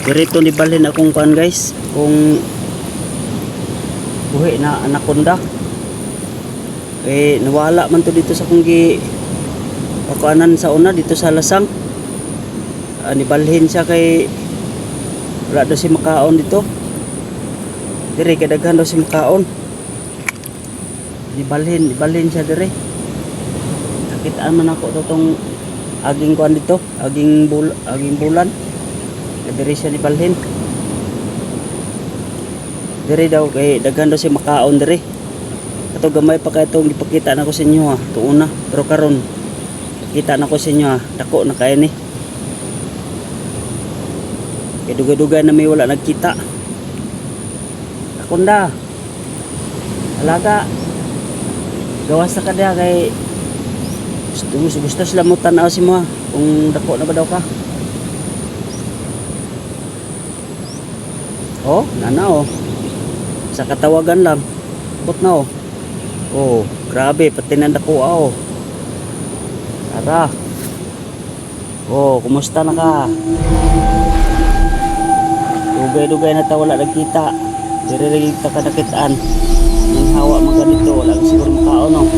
Dirito ni balhin akong kuan guys, kung buhi na anaconda. Nawala man to dito sa kung pakuanan sa una dito sa lasang. Nibalhin siya kay wala daw si makaon dito. Dire kadaghan daw si makaon. Nibalhin siya dire. Nakitaan man ako tong aging kuan dito, aging bulan. Dire siya nibalhin. Dire daw kay daghan daw si makaon dire. Kato gamay pa kay itong ipakita na ko sa inyo ha. Ito una, pero karon kita na ko sa inyo ha. Dako na kaya ni. Kaya dugay-dugay na may wala nagkita. Anaconda. Alaga. Gawas na ka diya kay gusto sila mo tanaw si mo ha. Kung dako na ba daw ka. Oh, nana oh. Sa katawagan lang. Bot na oh. Oh, grabe pati nandako oh. Tara. Oh, kumusta na ka? Dugay-dugay na ta wala nagkita. Dire ta ka nakitaan. Yung hawa mga ganito wala siguro makaon no.